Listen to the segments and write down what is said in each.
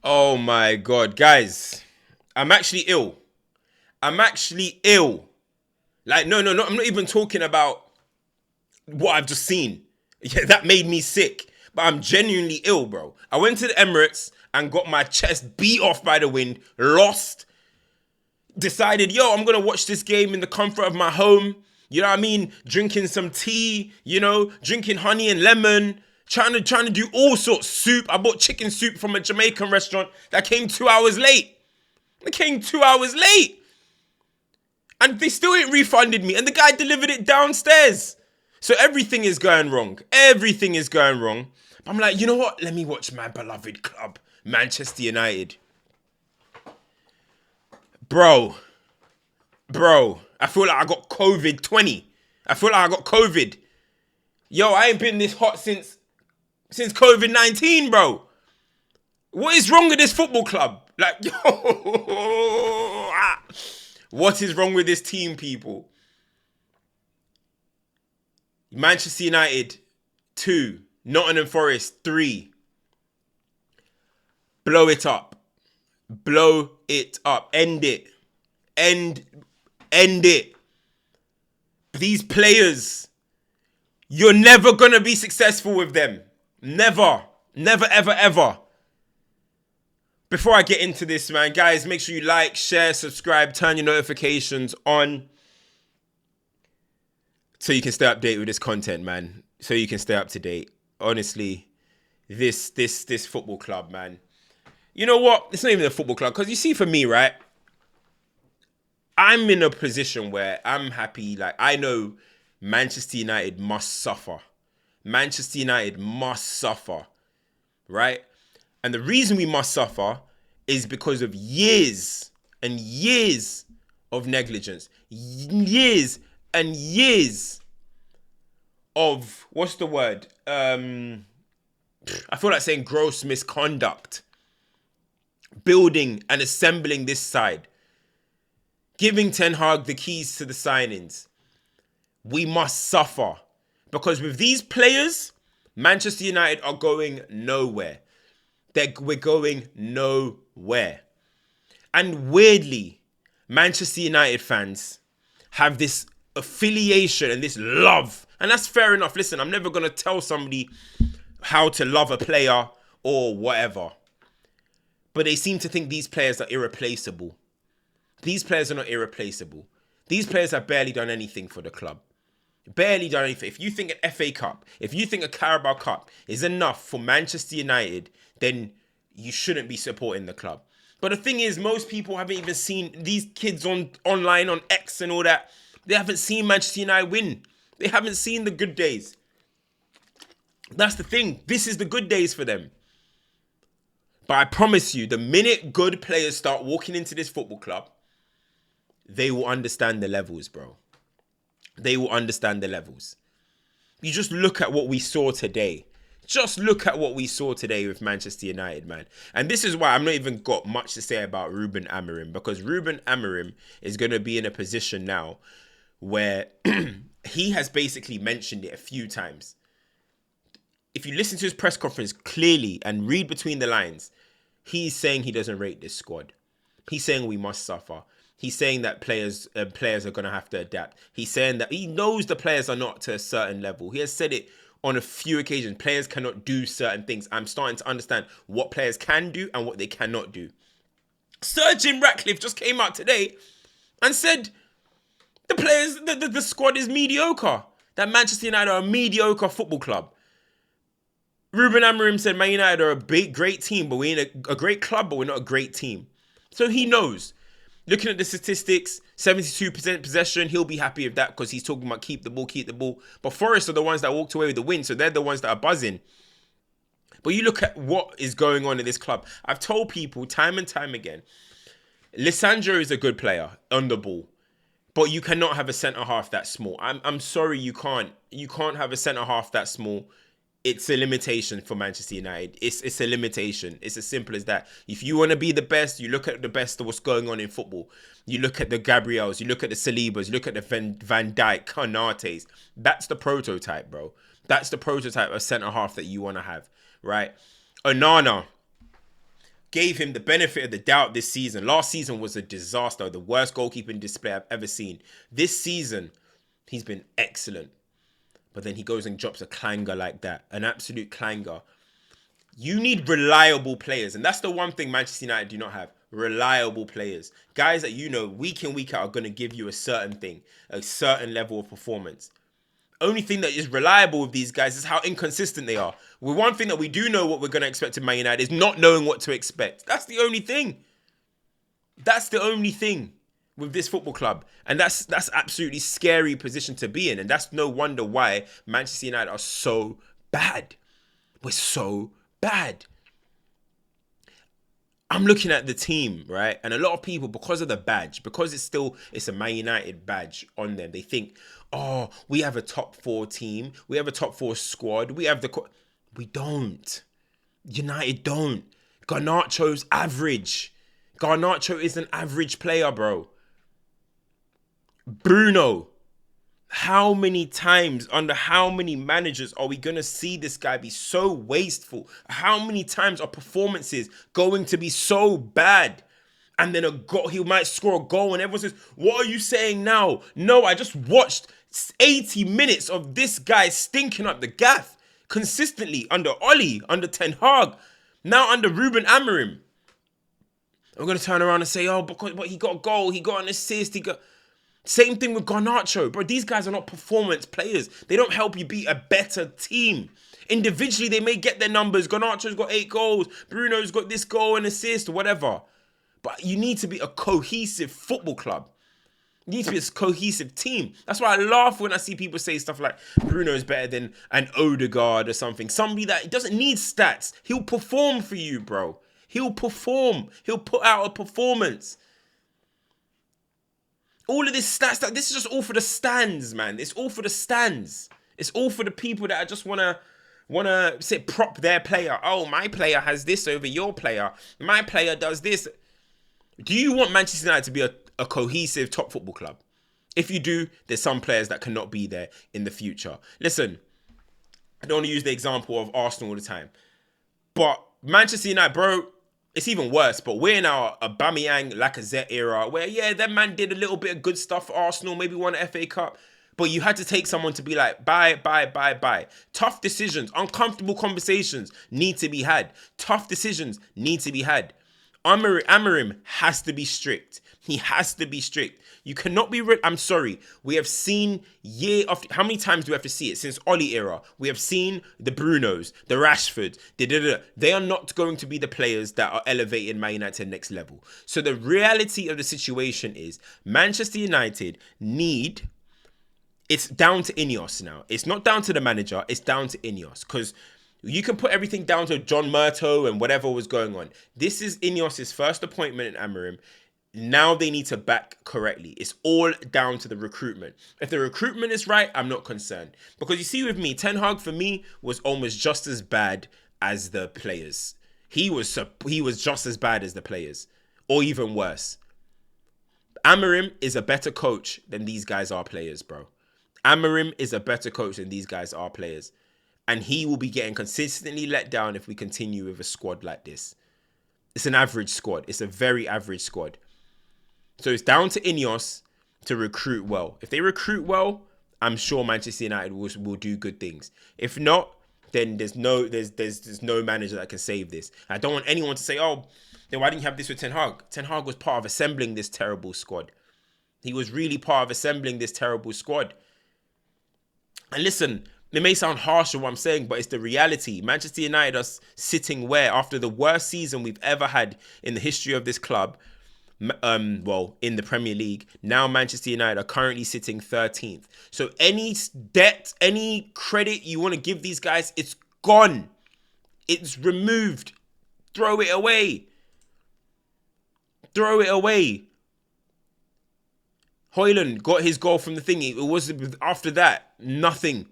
Oh my God, guys. I'm actually ill. I'm actually ill. Like, no, I'm not even talking about what I've just seen. Yeah, that made me sick. But I'm genuinely ill, bro. I went to the Emirates and got my chest beat off by the wind, lost, decided, yo, I'm gonna watch this game in the comfort of my home. You know what I mean? Drinking some tea, drinking honey and lemon, trying to do all sorts. Soup. I bought chicken soup from a Jamaican restaurant that came 2 hours late. It came 2 hours late. And they still ain't refunded me. And the guy delivered it downstairs. So everything is going wrong. Everything is going wrong. I'm like, you know what? Let me watch my beloved club, Manchester United. Bro, I feel like I got COVID 20. I feel like I got COVID. Yo, I ain't been this hot since COVID 19, bro. What is wrong with this football club? Like, yo, what is wrong with this team, people? Manchester United 2, Nottingham Forest 3. Blow it up. Blow it up. End it. End it. These players, you're never going to be successful with them. Never. Never, ever, ever. Before I get into this, man, guys, make sure you like, share, subscribe, turn your notifications on so you can stay updated with this content, man. So you can stay up to date. Honestly, this football club, man. You know what? It's not even a football club. Because you see, for me, right? I'm in a position where I'm happy. Like, I know Manchester United must suffer. Manchester United must suffer. Right? And the reason we must suffer is because of years and years of negligence. Years and years of, what's the word? I feel like saying gross misconduct. Building and assembling this side. Giving Ten Hag the keys to the signings. We must suffer. Because with these players, Manchester United are going nowhere. We're going nowhere. And weirdly, Manchester United fans have this affiliation and this love. And that's fair enough. Listen, I'm never going to tell somebody how to love a player or whatever. But they seem to think these players are irreplaceable. These players are not irreplaceable. These players have barely done anything for the club. Barely done anything. If you think an FA Cup, if you think a Carabao Cup is enough for Manchester United, then you shouldn't be supporting the club. But the thing is, most people haven't even seen these kids online on X and all that. They haven't seen Manchester United win. They haven't seen the good days. That's the thing. This is the good days for them. But I promise you, the minute good players start walking into this football club, they will understand the levels, bro. They will understand the levels. You just look at what we saw today. Just look at what we saw today with Manchester United, man. And this is why I'm not even got much to say about Ruben Amorim. Because Ruben Amorim is going to be in a position now where he has basically mentioned it a few times. If you listen to his press conference clearly and read between the lines, he's saying he doesn't rate this squad. He's saying we must suffer. He's saying that players are going to have to adapt. He's saying that he knows the players are not to a certain level. He has said it on a few occasions. Players cannot do certain things. I'm starting to understand what players can do and what they cannot do. Sir Jim Ratcliffe just came out today and said the players, the squad is mediocre. That Manchester United are a mediocre football club. Ruben Amorim said Man United are a great team, but we're in a great club, but we're not a great team. So he knows. Looking at the statistics, 72% possession, he'll be happy with that because he's talking about keep the ball. But Forest are the ones that walked away with the win, so they're the ones that are buzzing. But you look at what is going on in this club. I've told people time and time again, Lisandro is a good player on the ball, but you cannot have a centre-half that small. I'm sorry, you can't. You can't have a centre-half that small. It's a limitation for Manchester United. It's a limitation. It's as simple as that. If you want to be the best, you look at the best of what's going on in football. You look at the Gabriels, you look at the Salibas, you look at the Van Dijk, Konates. That's the prototype, bro. That's the prototype of centre-half that you want to have, right? Onana, gave him the benefit of the doubt this season. Last season was a disaster, the worst goalkeeping display I've ever seen. This season, he's been excellent. But then he goes and drops a clanger like that, an absolute clanger. You need reliable players, and that's the one thing Manchester United do not have. Reliable players. Guys that you know week in, week out are going to give you a certain thing, a certain level of performance. Only thing that is reliable with these guys is how inconsistent they are. Well, one thing that we do know what we're going to expect in Man United is not knowing what to expect. That's the only thing. That's the only thing with this football club. And that's absolutely scary position to be in. And that's no wonder why Manchester United are so bad. We're so bad. I'm looking at the team, right? And a lot of people, because of the badge, because it's a Man United badge on them, they think, oh, we have a top 4 team. We have a top 4 squad. We don't. United don't. Garnacho's average. Garnacho is an average player, bro. Bruno. How many times, under how many managers are we going to see this guy be so wasteful? How many times are performances going to be so bad? And then he might score a goal and everyone says, what are you saying now? No, I just watched 80 minutes of this guy stinking up the gaff consistently under Oli, under Ten Hag, now under Ruben Amorim. I'm going to turn around and say, oh, but he got a goal, he got an assist, Same thing with Garnacho. Bro, these guys are not performance players. They don't help you be a better team. Individually, they may get their numbers. Garnacho's got 8 goals. Bruno's got this goal and assist, whatever. But you need to be a cohesive football club. You need to be a cohesive team. That's why I laugh when I see people say stuff like Bruno's better than an Odegaard or something. Somebody that doesn't need stats. He'll perform for you, bro. He'll perform. He'll put out a performance. All of this stats, this is just all for the stands, man. It's all for the stands. It's all for the people that just wanna prop their player. Oh, my player has this over your player. My player does this. Do you want Manchester United to be a cohesive top football club? If you do, there's some players that cannot be there in the future. Listen, I don't want to use the example of Arsenal all the time, but Manchester United, bro, it's even worse, but we're in our Aubameyang, Lacazette era where, yeah, that man did a little bit of good stuff for Arsenal, maybe won an FA Cup, but you had to take someone to be like, bye. Tough decisions, uncomfortable conversations need to be had. Tough decisions need to be had. Amorim has to be strict. He has to be strict. You cannot be... I'm sorry. We have seen year after... How many times do we have to see it? Since Oli era, we have seen the Brunos, the Rashfords. They are not going to be the players that are elevating Man United to the next level. So the reality of the situation is Manchester United need... It's down to Ineos now. It's not down to the manager. It's down to Ineos. Because... you can put everything down to John Murto and whatever was going on. This is Ineos' first appointment in Amorim. Now they need to back correctly. It's all down to the recruitment. If the recruitment is right, I'm not concerned. Because you see with me, Ten Hag for me was almost just as bad as the players. He was just as bad as the players. Or even worse. Amorim is a better coach than these guys are players, bro. Amorim is a better coach than these guys are players. And he will be getting consistently let down if we continue with a squad like this. It's an average squad. It's a very average squad. So it's down to Ineos to recruit well. If they recruit well, I'm sure Manchester United will do good things. If not, then there's no manager that can save this. I don't want anyone to say, oh, then why didn't you have this with Ten Hag? Ten Hag was part of assembling this terrible squad. He was really part of assembling this terrible squad. And listen, it may sound harsh on what I'm saying, but it's the reality. Manchester United are sitting where? After the worst season we've ever had in the history of this club, in the Premier League, now Manchester United are currently sitting 13th. So any debt, any credit you want to give these guys, it's gone. It's removed. Throw it away. Throw it away. Højlund got his goal from the thingy. It was after that, nothing.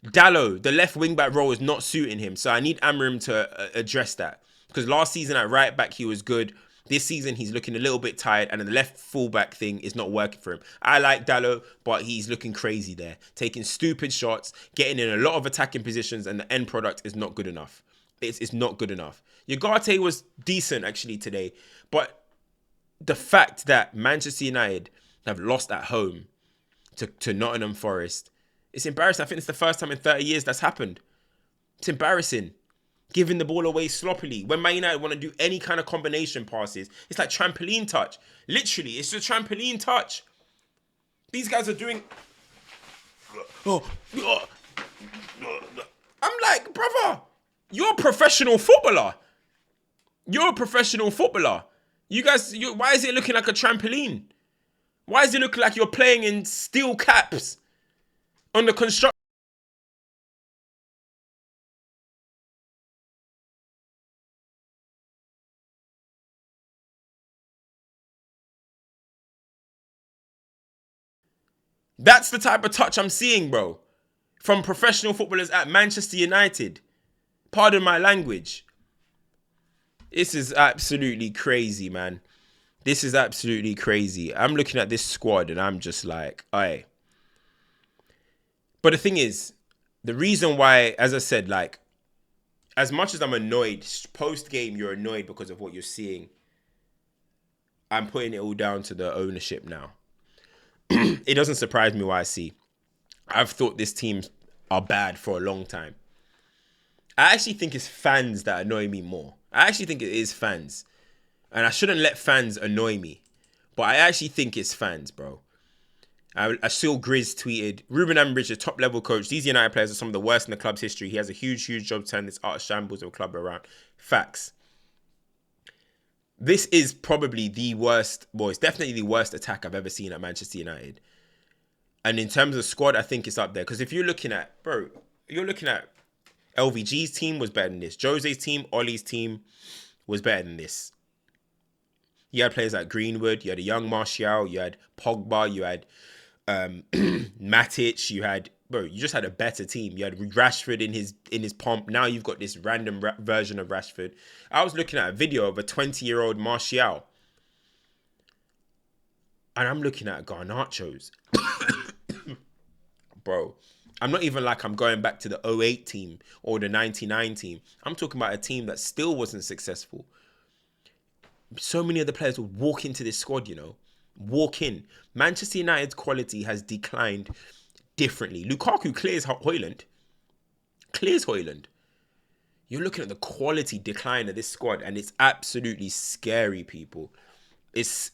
Dallo, the left wing-back role is not suiting him. So I need Amorim to address that. Because last season at right-back, he was good. This season, he's looking a little bit tired. And the left full-back thing is not working for him. I like Dallo, but he's looking crazy there. Taking stupid shots, getting in a lot of attacking positions, and the end product is not good enough. It's not good enough. Ugarte was decent actually today, but the fact that Manchester United have lost at home to Nottingham Forest, it's embarrassing. I think it's the first time in 30 years that's happened. It's embarrassing. Giving the ball away sloppily. When Man United want to do any kind of combination passes, it's like trampoline touch. Literally, it's a trampoline touch. These guys are doing... I'm like, brother, you're a professional footballer. You're a professional footballer. You guys, why is it looking like a trampoline? Why does it look like you're playing in steel caps on the construction? That's the type of touch I'm seeing, bro. From professional footballers at Manchester United. Pardon my language. This is absolutely crazy, man. This is absolutely crazy. I'm looking at this squad and I'm just like, aye. But the thing is, the reason why, as I said, like, as much as I'm annoyed, post-game you're annoyed because of what you're seeing, I'm putting it all down to the ownership now. It doesn't surprise me what I see. I've thought this team are bad for a long time. I actually think it's fans that annoy me more. I actually think it is fans. And I shouldn't let fans annoy me. But I actually think it's fans, bro. I saw Grizz tweeted, Ruben Amorim, the top level coach. These United players are some of the worst in the club's history. He has a huge job to turn this utter shambles of a club around. Facts. This is probably the worst, well, it's definitely the worst attack I've ever seen at Manchester United. And in terms of squad, I think it's up there. Because if you're looking at, LVG's team was better than this. Jose's team, Ollie's team was better than this. You had players like Greenwood, you had a young Martial, you had Pogba, you had Matic, you just had a better team. You had Rashford in his pomp. Now you've got this random version of Rashford. I was looking at a video of a 20-year-old Martial. And I'm looking at Garnacho's. Bro, I'm not even like I'm going back to the 08 team or the 99 team. I'm talking about a team that still wasn't successful. So many of the players would walk into this squad, you know. Walk in. Manchester United's quality has declined differently. Lukaku clears Højlund. You're looking at the quality decline of this squad and it's absolutely scary, people. It's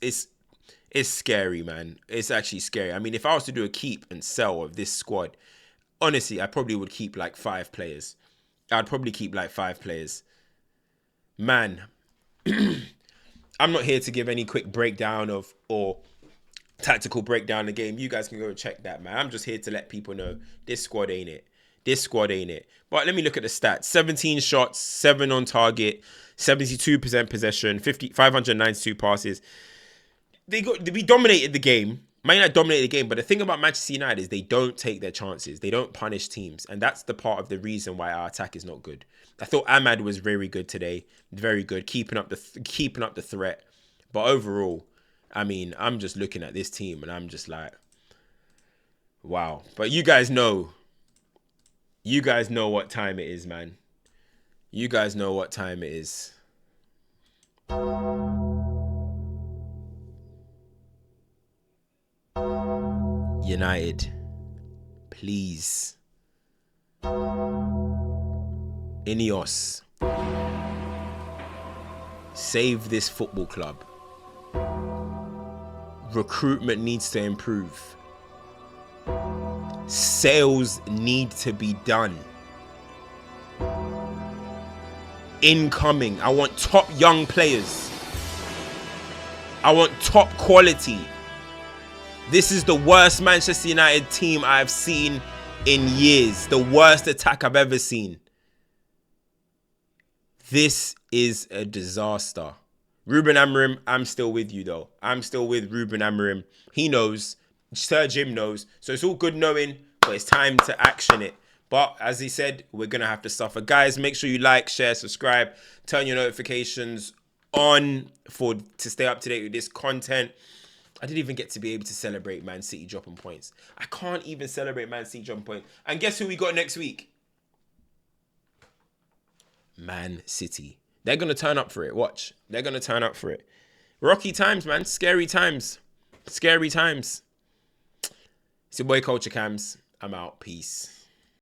scary, man. It's actually scary. I mean, if I was to do a keep and sell of this squad, honestly, I probably would keep like 5 players. I'd probably keep like 5 players. Man, I'm not here to give any quick breakdown or tactical breakdown of the game. You guys can go and check that, man. I'm just here to let people know this squad ain't it. But let me look at the stats. 17 shots, 7 on target, 72% possession, 592 passes. We dominated the game. Man United dominated the game, but the thing about Manchester United is they don't take their chances. They don't punish teams, and that's the part of the reason why our attack is not good. I thought Ahmad was very good today, very good, keeping up the threat. But overall, I mean, I'm just looking at this team and I'm just like, wow. But you guys know what time it is, man. You guys know what time it is. United, please. Ineos, save this football club. Recruitment needs to improve. Sales need to be done. Incoming, I want top young players. I want top quality. This is the worst Manchester United team I've seen in years. The worst attack I've ever seen. This is a disaster. Ruben Amorim, I'm still with you though. I'm still with Ruben Amorim. He knows. Sir Jim knows. So it's all good knowing, but it's time to action it. But as he said, we're going to have to suffer. Guys, make sure you like, share, subscribe. Turn your notifications on to stay up to date with this content. I didn't even get to be able to celebrate Man City dropping points. I can't even celebrate Man City dropping points. And guess who we got next week? Man City. They're going to turn up for it. Watch. They're going to turn up for it. Rocky times, man. Scary times. Scary times. It's your boy CultureCams. I'm out. Peace.